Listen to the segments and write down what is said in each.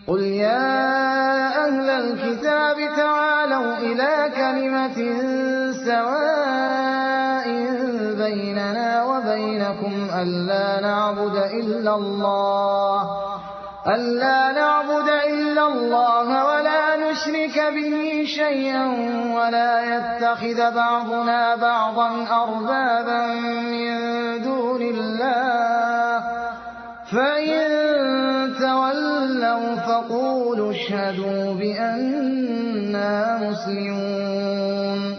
قل يا أهل الكتاب تعالوا إلى كلمة سواء بيننا وبينكم ألا نعبد إلا الله ولا نشرك به شيئا ولا يتخذ بعضنا بعضا أربابا من دون الله فإن تولوا فقولوا اشهدوا بأننا مسلمون.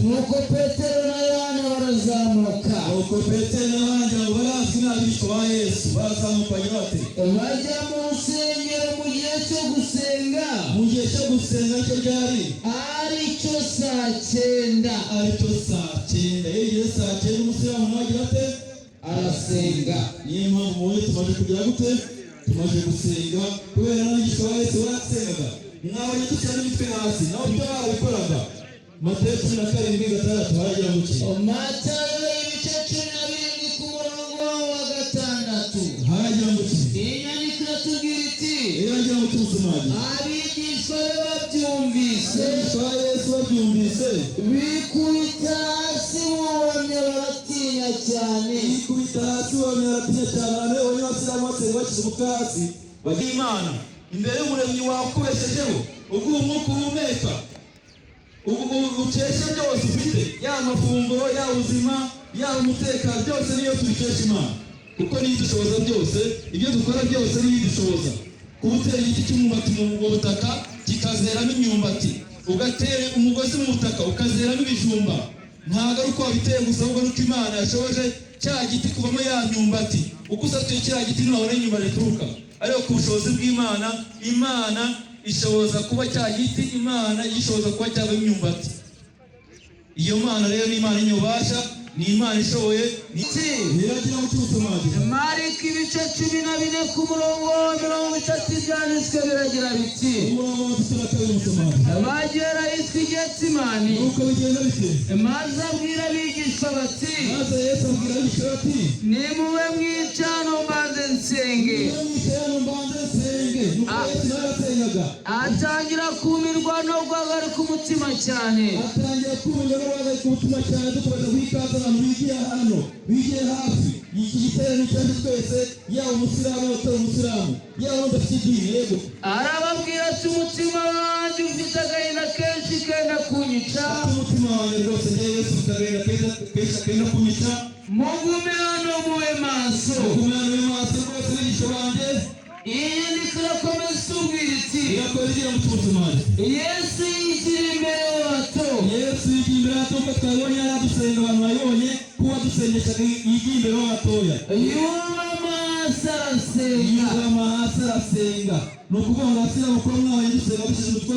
nuko Petero na Yohana barazamuka bajya mu rusengero mu gihe cyo gusenga cyo ryari aricyo saa cyenda saa cyenda umusiramu nagira ate arasenga. niyo mpamvu wowe tumaze kugira gute tumaze gusenga kubera n'igishwa wa Yesu warasengaga mwabonye dusa n'imitwe hasi nawe utabikoraga. Matayo 17:6 haragira ngo iki? Matayo ibice 12 ku murongo wa 6 haragira ngo iki? inyandiko iratubwira iti haragira ngo tuzumaje abigishwa be babyumvise bikubita hasi bubamye baratinya cyane. Wowe wasiramu bashyize umukasi bagira Imana imbere y'umuremyi wakubeshejeho ubwo umwuka uhumeka ukesha byose ufite yaba amafunguro yaba ubuzima yaba umutekano byose niyo tubikesha Imana kuko niyo idushoboza byose. Ibyo dukora byose niyo idushoboza. Kuba utera igiti cy'umwumbati mu butaka kikazeramo imyumbati, ugatera umugozi mu butaka ukazeramo ibijumba, ntabwo ari uko wabiteye gusa ahubwo nuko Imana yashoboje cya giti kuvamo ya myumbati. Uko usatuye cya giti ntiwabona inyuma rituruka, ariko ku bushobozi bw'Imana, Imana ishoboza kuba cya giti, Imana ishoboza kuba cyavamo imyumbati. Iyo Mana rero ni Imana inyobasha, ni Imana ishoboye. Mariko ibice 14 ku murongo wa 30 byanditswe biragira biti bagera ahitwa Getsimani maze abwira abigishwa bati nimube mwicano mbanze nsenge. atangira kumirwa no guhagarika umutima cyane. Bigiye hafi iki giterane cyane twese yaba umusiramu n'utari umusiramu yaba udafite idini yego arababwira ati umutima wanjye ufite agahinda kenshi kenda kunyica. umutima wanjye rwose njye Yesu agahinda kenshi kenda kunyica. mugume hano mube maso rwose n'igishwa banjye. iyi nyandiko irakomeza itubwira iti irakomeza mu mutima wanjye Yesu yigira imbere y'abato. Yesu yigira imbere y'abato kuko twabonye yaradusenga abantu bayibonye kuba dusengeshaga yigira imbere y'abatoya. yubama hasi arasenga ni ukuvuga ngo abasiramu kuba mwabonye dusenga bashyize umutwe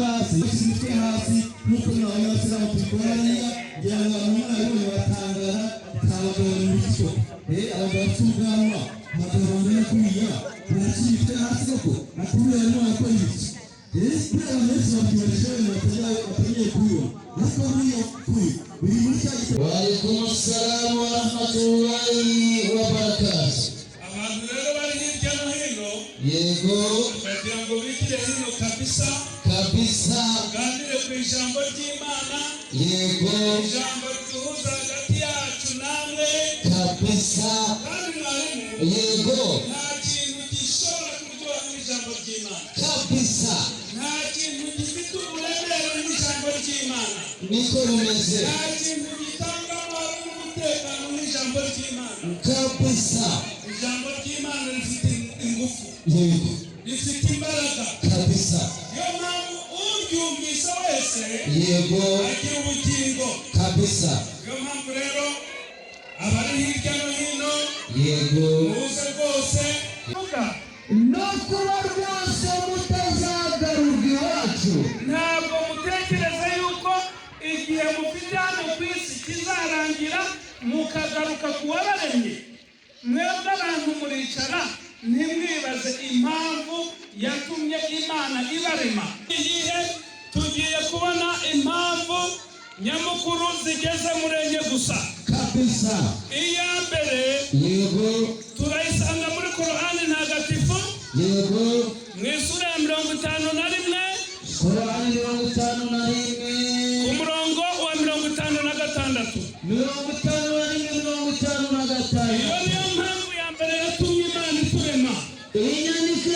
hasi nk'uko mwabonye abasiramu tubikora neza kugira ngo abantu mwabibonye batangara ntabagabo mu rukiko abagabo bafite ubwanwa abagabo bangana kuriya barashyira imitwe hasi koko nakuriya barimo barakora ibiki kuriya abantu benshi babyibarisha wenda batagiye kubibona ariko biri muri cya gitabo. Waalaikumsalam warahmatullahi wabarakatuh. Abantu rero bari hirya no hino yego bagira ngo bigire hino kabisa ganire ku ijambo ry'Imana yego ijambo riduhuza hagati yacu namwe kabisa kandi mwarimu yego nta kintu gishobora kuryoha nk'ijambo ry'Imana kabisa nta kintu gifite uburemere nk'ijambo ry'Imana niko rumeze nta kintu gitanga amahoro n'umutekano nk'ijambo ry'Imana kabisa. ijambo ry'Imana rifite ingufu yego rifite imbaraga kabisa. niyo mpamvu uryumvise wese yego agira ubugingo kabisa. niyo mpamvu rero abari hirya no hino yego muze rwose no kuba rwose mutazagarurwa iwacu. ntabwo mutekereza yuko mufite hano ku isi kizarangira mukagaruka ku wabaremye. Mwebwe abantu muricara ntimwibaze impamvu yatumye Imana ibarema. Igihe tugiye kubona impamvu nyamukuru zigeze murenge gusa kabisa. Iya mbere Yego. turayisanga muri Korani ntagatifu. Yego. Mu isura ya 51 Korani 51 ku murongo wa 56. 51 iyo niyo mpamvu ya mbere yatumye Imana iturema. inyandiko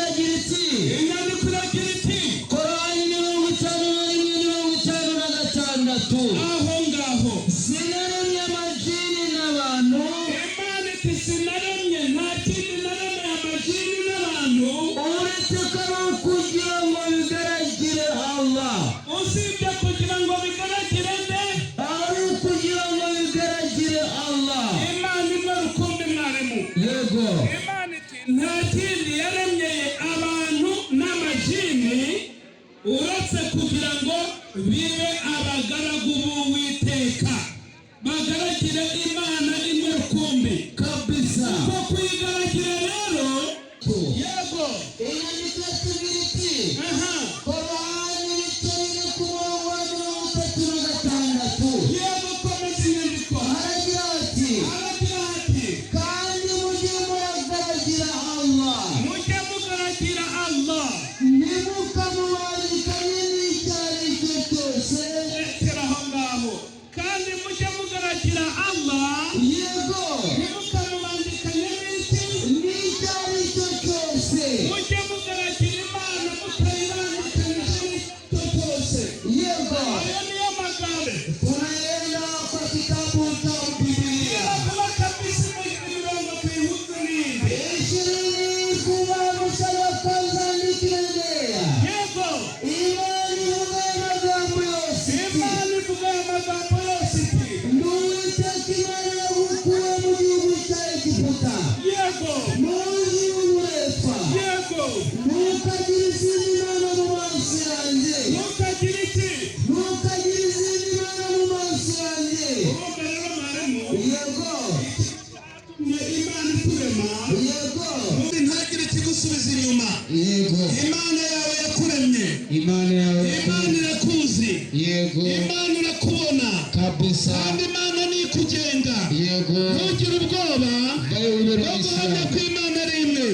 iragira iti Korani 51 aho ngaho sinaremye amajini n'abantu. Imana iti sinaremye, nta kindi naremye amajini n'abantu uretse ko ari ukugira ngo bigaragire Allah. usibye kugira ngo bigaragire nde? ari ukugira ngo bigaragire Allah. Imana imwe rukumbi mwarimu. Yego. Imana iti nta kindi yaremyeye abantu n'amajini uretse kugira ngo bibe abagaragu b'Uwiteka, bagaragire Imana imwe rukumbi kabisa. ko kuyigaragira rero. Yego. inyandiko iragira iti Aha. Korani 51 Yego, komeza inyandiko. haragira ati Aragira ati kandi mujye muragaragira Allah, mujye mugaragira Allah. ntimukamubangikanye n'icyo ari cyo cyose. Rekera aho ngaho. Kandi mujye mugaragira Allah Yego. ntimukamubangikanye n'iki? n'icyo ari cyo cyose. Mujye mugaragira Imana mutayibangikanyije n'icyo cyose. Yego. Ayo niyo magambo. tunaenda kwa kitabu cha Biblia Iravuga kabisa imirongo tuyihuze n'indi. 20 kuva mstari wa kwanza nikiendelea. Yego. Imani huwa magambo yose. Imana ivuga amagambo yose iti N'Uwiteka Imana yagukuye mu gihugu cya Egiputa, yego, mu nzu y'uburetwa. yego. Ntukagire izindi mana mu maso yanjye. Ntukagire iki? Ntukagire izindi mana mu maso yanjye. Urumva rero mwarimu, Yego. ni Imana iturema. Yego. ntagire ikigusubiza inyuma. Yego. Imana yawe yakuremye, Imana yawe. Imana irakuzi, Yego. Imana irakubona, kabisa. kandi Imana ni ikugenga. Yego. ntugire ubwoba Bayo wibera no mu guhamya Islam. ko Imana ari imwe,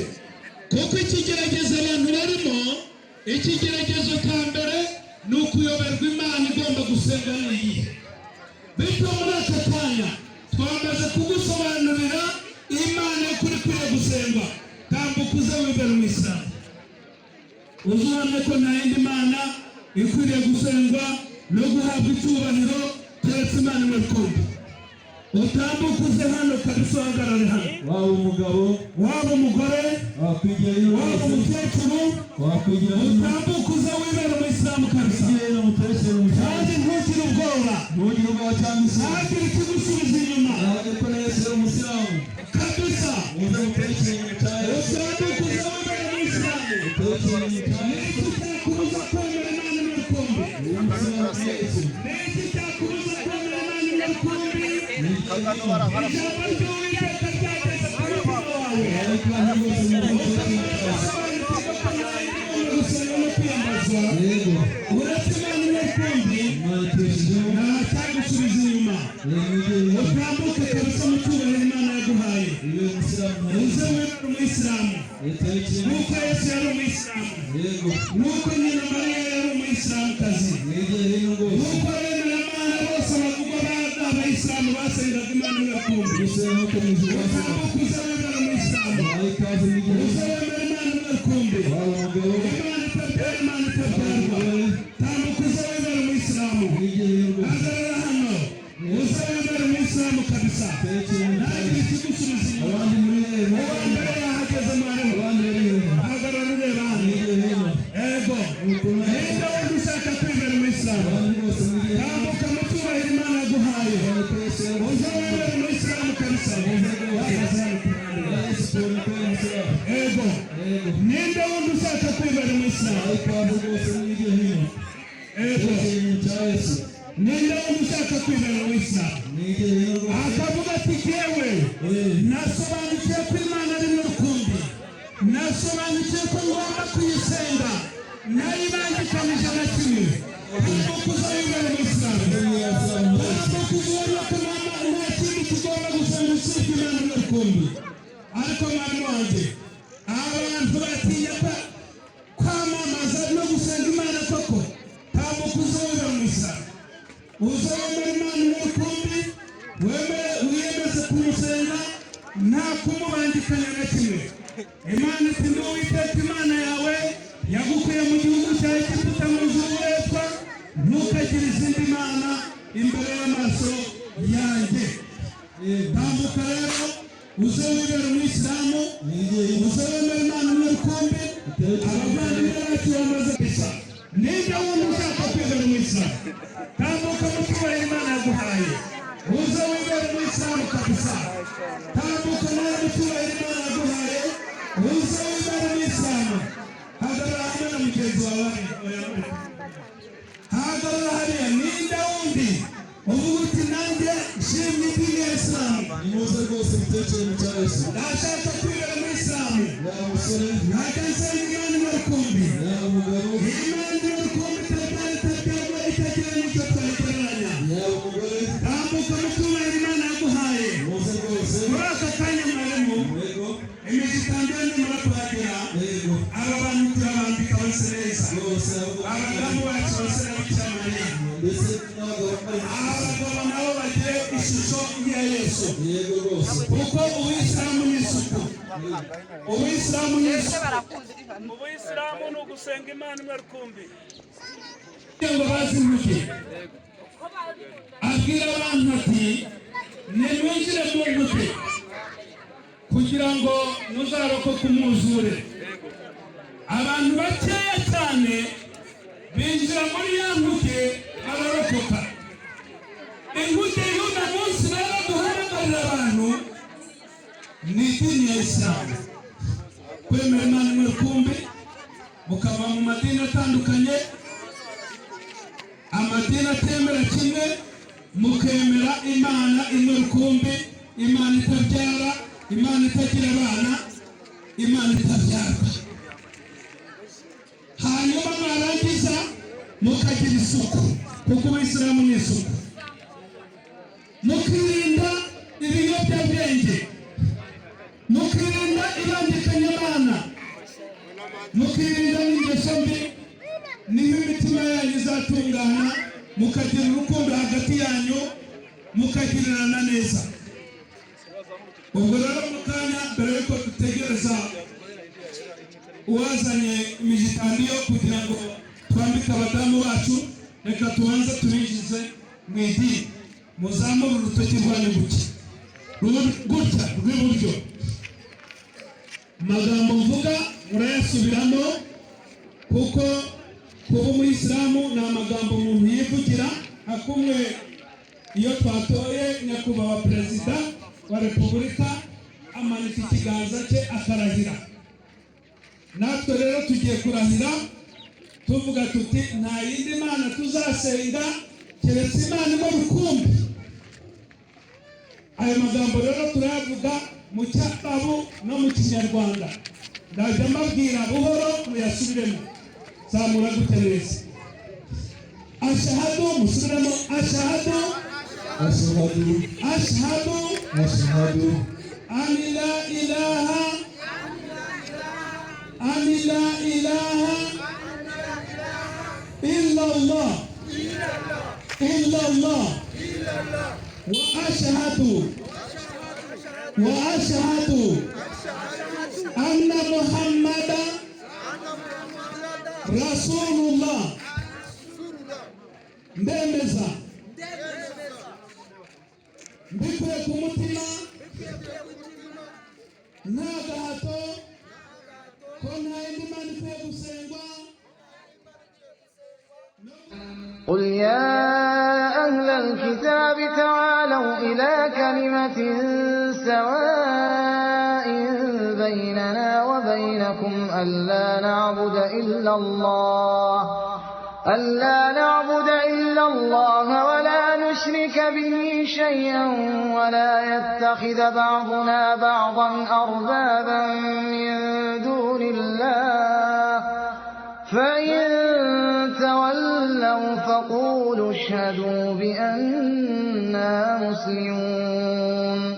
kuko ikigeragezo abantu barimo, ikigeragezo cya mbere ni ukuyoberwa Imana igomba gusenga n'iyihe. Bityo muri aka kanya twamaze kugusobanurira Imana y'ukuri ikwiye gusengwa. Tambuka uze wibera mu Islam, uzuhamye ko nta yindi Mana ikwiriye gusengwa no guhabwa icyubahiro keretse Imana imwe rukumbi. Utambuka uze hano kabisa, uhagarare hano. waba umugabo Waba umugore, wakwigira iyo waba wese umukecuru, wakwigira utambuka uze wibera mu Islam kabisa. iyo umuterekera umushahara Kandi ntugire ubwoba, ntugire ubwoba cyangwa isoni. ntagire ikigusubiza inyuma ntabwo ko na Yesu ari umusilamu kabisa. muze muterekere inyuma cya Yesu. Utambuka uze wibera mu Islam. muterekere inyuma cya Yesu. Niki cyakubuza kwemera Imana imwe rukumbi? uyu musilamu ni Yesu. Niki cyakubuza kwemera Imana imwe rukumbi? Ni Ijambo ry'Uwiteka ryageze ku mutima wawe. ariko abantu bose muterekere inyuma cya Yesu. Sobanukirwa ko nta yindi Mana gusenga no kwiyambaza Yego. uretse Imana imwe rukumbi. Imana itugejejeho. Nta cyagusubiza inyuma. Yego. Utambuke kabisa mu cyubahiro Imana yaguhaye. iyo umusilamu nka Uze Yesu. wibera umuyisilamu Muterekere inyuma. nk'uko Yesu yari umuyisilamu, Yego. nk'uko nyina Mariya yari umuyisilamukazi, mwegere hino rwose. nk'uko abemeramana bose bavugwa b'abayisilamu basengaga Imana imwe rukumbi. gusenga no kumenya Utambuke uze wibera umuyisilamu, aho ikaze n'igihe uze wemera Imana imwe rukumbi. waba umugabo Imana itabyara, Imana itabyarwa. Tambuka uze wibera umuyisilamu. mwegere hino rwose. Hagarara hano uze wibera umuyisilamu kabisa. Muterekere inyuma cya Ntagire Yesu. ikigusubiza inyuma. abandi muri hino. Uwa mbere yahageze mwarimu. abandi bari hino. Hagarara ureba hano. mwegere hino. Ego. Ninde wundi ushaka kwibera umuyisilamu? abandi bose mwegere hino. Tambuka mu cyubahiro Imana yaguhaye. abandi ko Yesu ari Uze wibera umuyisilamu kabisa. Uhagaze hano ku ruhande. Yesu tubona ko ari umusilamu. Ego. Yego. Ninde wundi ushaka kwibera umuyisilamu? aho ikaze rwose mwegere hino. Ego. muterekere inyuma cya Yesu. ninde wundi ushaka kwibera mu Isilamu akavuga ati yewe nasobanukiye ko Imana ari mu rukundo, nasobanukiye ko ngomba kuyisenga, nayibangikanije na kimwe ntabwo kuzayibera mu Isilamu, ntabwo kuzabona ko nta kindi tugomba gusenga usibye Imana mu rukundo. Ariko mwarimu wanjye abantu batinya kwamamaza no gusenga Imana koko ntabwo kuzabera mu Isilamu. Uzabona Imana mu rukundo, wiyemeze kumusenga nta kumubangikanya na kimwe. Imana iti ndi Uwiteka Imana yawe yagukuye mu gihugu cya Egiputa mu nzu y'uburetwa, ntukagire izindi mana imbere y'amaso yanjye. Tambuka rero uze wibera umuyisilamu, uze wemera Imana mu rukundo. Abavandimwe bacu bamaze gusa, ninde wundi ushaka kwibera umuyisilamu? Tambuka mu cyubahiro Imana yaguhaye, uze wibera umuyisilamu kabisa. Tambuka nawe mu cyubahiro Imana yaguhaye, uze wibera umuyisilamu. Hagarara hamwe na mugenzi wawe, hagarara hariya. Ninde wundi uvuga uti nanjye nshimye idini ya Isilamu? nimuze rwose mutekere mu cya Yesu. Ndashaka kwibera mu Isilamu, yaba umusore ntakansenga Imana mu rukundo. yaba umugabo Imana mu rukundo itagira n'icyo twayigereranya. yaba umugore, Tambuka mu cyubahiro Imana yaguhaye. muze rwose. Muri aka kanya mwarimu, Yego imizi itangiye nimara kuhagera, yego aba bantu turabambika bose neza, rwose abadamu bacu bose na Bikira Mariya, ndetse n'abagabo bari abagabo nabo bagire ishusho ya Yesu. yego rwose Kuko Ubuyisilamu ni isuku, Ubuyisilamu ni isuku. Ubuyisilamu ni ugusenga Imana imwe rukumbi. Ngo bazimuke abwira abantu ati nimwinjire mu nkuge kugira ngo muzarokoke umwuzure. Abantu bakeya cyane binjira muri ya nkuge bararokoka. Inkuge y'uno munsi rero duhamagarira abantu ni idini ya Isilamu, kwemera Imana imwe rukumbi, mukava mu madini atandukanye, amadini atemera kimwe, mukemera Imana imwe rukumbi, Imana itabyara, Imana itagira abana, Imana itabyarwa. Hanyuma mwarangiza mukagira isuku, kuko Ubuyisilamu ni isuku. Mukirinda ibiyobyabwenge, mukirinda ibangikanyamana, mukirinda n'ingeso mbi, niho imitima yanyu izatungana, mukagira urukundo hagati yanyu, mukagirirana neza. Ubwo rero mu kanya mbere yuko dutegereza uwazanye imijitandiyo kugira ngo twambike abadamu bacu, reka tubanze tubinjize mu idini. Muzamure urutoki rwanyu gutya rw'iburyo. Amagambo mvuga murayasubiramo, kuko kuba umuyisilamu ni amagambo umuntu yivugira. Akumwe iyo twatoye nyakubahwa perezida wa repubulika amanika ikiganza cye akarahira. Natwe rero tugiye kurahira tuvuga tuti nta yindi mana tuzasenga keretse Imana imwe rukumbi. Ayo magambo rero turayavuga mu Cyarabu no mu Kinyarwanda. Ndajya mbabwira buhoro muyasubiremo. Zamura gute neza. Ashhadu, musubiremo. Ashhadu ashhadu an la ilaha illa Allah wa ashhadu anna Muhammadan Rasulullah. Ndemeza mbikuye ku mutima nta gahato ko nta yindi mana ikwiye gusengwa. قل يا أهل الكتاب تعالوا إلى كلمة سواء بيننا وبينكم ألا نعبد إلا الله ألا نعبد إلا الله ولا نشرك به شيئا ولا يتخذ بعضنا بعضا أربابا من دون الله فإن تولوا فقولوا اشهدوا بأننا مسلمون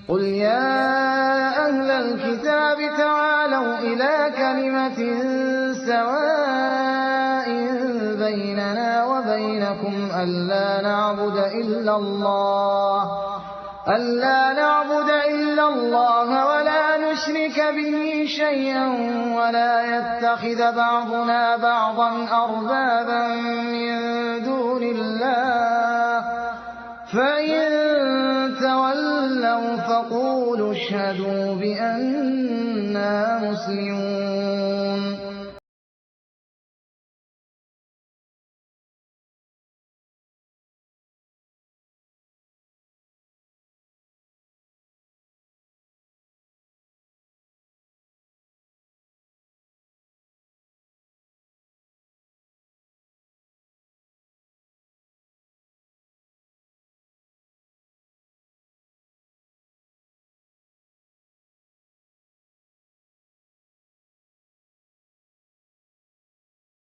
قل يا أهل الكتاب تعالوا إلى كلمة سواء بيننا وبينكم ألا نعبد إلا الله ولا نشرك به شيئا ولا يتخذ بعضنا بعضا أربابا من دون الله فإن تولوا فقولوا اشهدوا بأننا مسلمون